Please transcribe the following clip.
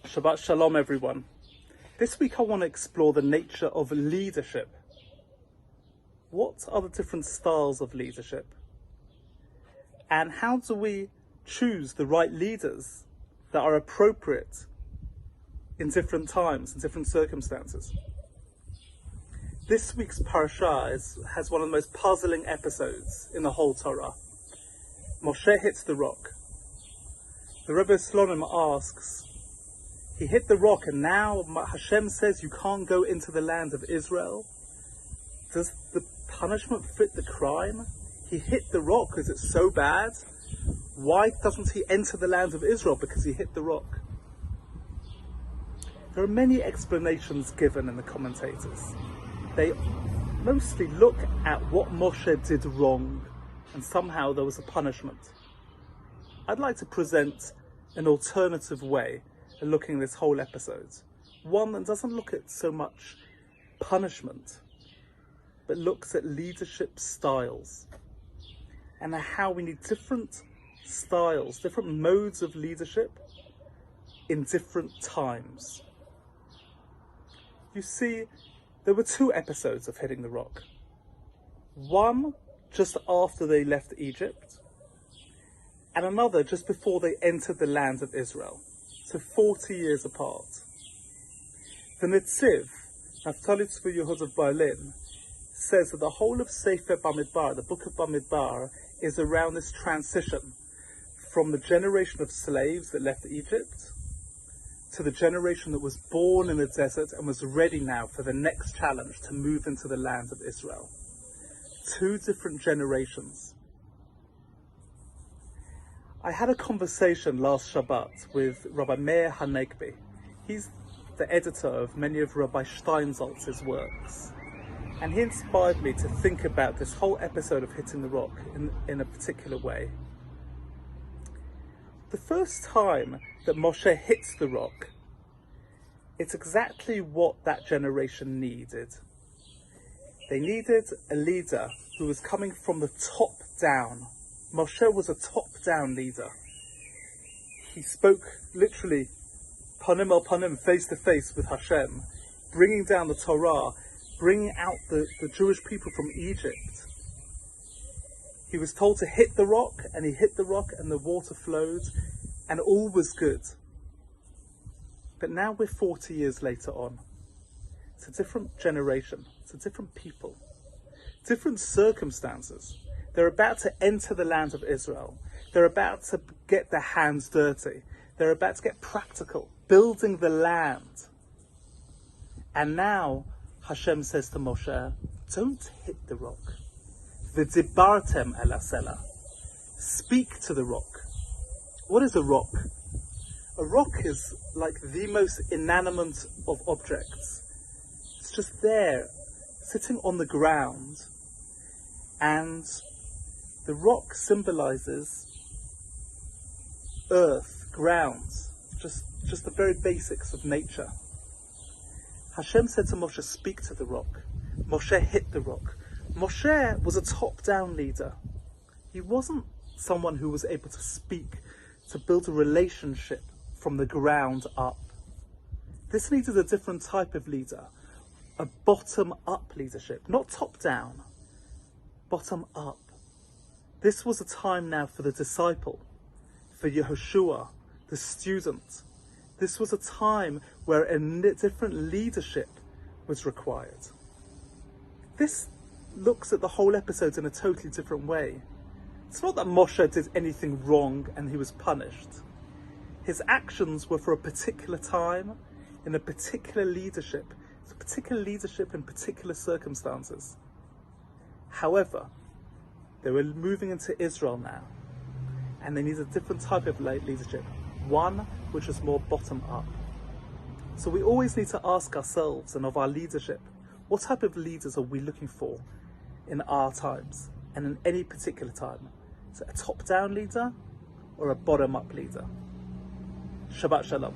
Shabbat Shalom, everyone. This week I want to explore the nature of leadership. What are the different styles of leadership? And how do we choose the right leaders that are appropriate in different times, in different circumstances? This week's Parshat has one of the most puzzling episodes in the whole Torah. Moshe hits the rock. The Rebbe Slonim asks, he hit the rock and now Hashem says you can't go into the land of Israel. Does the punishment fit the crime? He hit the rock. Is it so bad? Why doesn't he enter the land of Israel? Because he hit the rock. There are many explanations given in the commentators. They mostly look at what Moshe did wrong and somehow there was a punishment. I'd like to present an alternative way of looking at this whole episode. One that doesn't look at so much punishment, but looks at leadership styles and how we need different styles, different modes of leadership in different times. You see, there were two episodes of hitting the rock. One just after they left Egypt, and another just before they entered the land of Israel. So 40 years apart. The Netziv, Naftali Tzvi Yehud of Berlin, says that the whole of Sefer Bamidbar, the book of Bamidbar, is around this transition from the generation of slaves that left Egypt to the generation that was born in the desert and was ready now for the next challenge to move into the land of Israel. Two different generations. I had a conversation last Shabbat with Rabbi Meir Hanegbi. He's the editor of many of Rabbi Steinsaltz's works. And he inspired me to think about this whole episode of hitting the rock in a particular way. The first time that Moshe hits the rock, it's exactly what that generation needed. They needed a leader who was coming from the top down. Moshe was a top-down leader. He spoke literally panim el panim, face-to-face with Hashem, bringing down the Torah, bringing out the Jewish people from Egypt. He was told to hit the rock, and he hit the rock, and the water flowed, and all was good. But now we're 40 years later on. It's a different generation. It's a different people. Different circumstances. They're about to enter the land of Israel. They're about to get their hands dirty. They're about to get practical, building the land. And now Hashem says to Moshe, don't hit the rock. V'dibartem el hasela. Speak to the rock. What is a rock? A rock is like the most inanimate of objects. It's just there, sitting on the ground, and the rock symbolizes earth, ground, just the very basics of nature. Hashem said to Moshe, speak to the rock. Moshe hit the rock. Moshe was a top-down leader. He wasn't someone who was able to speak, to build a relationship from the ground up. This needed a different type of leader, a bottom-up leadership, not top-down, bottom-up. This was a time now for the disciple, for Yehoshua, the student. This was a time where a different leadership was required. This looks at the whole episode in a totally different way. It's not that Moshe did anything wrong and he was punished. His actions were for a particular time, in a particular leadership. It's a particular leadership in particular circumstances. However, they were moving into Israel now, and they need a different type of leadership, one which is more bottom up. So we always need to ask ourselves and of our leadership, what type of leaders are we looking for in our times and in any particular time? Is it a top-down leader or a bottom-up leader? Shabbat Shalom.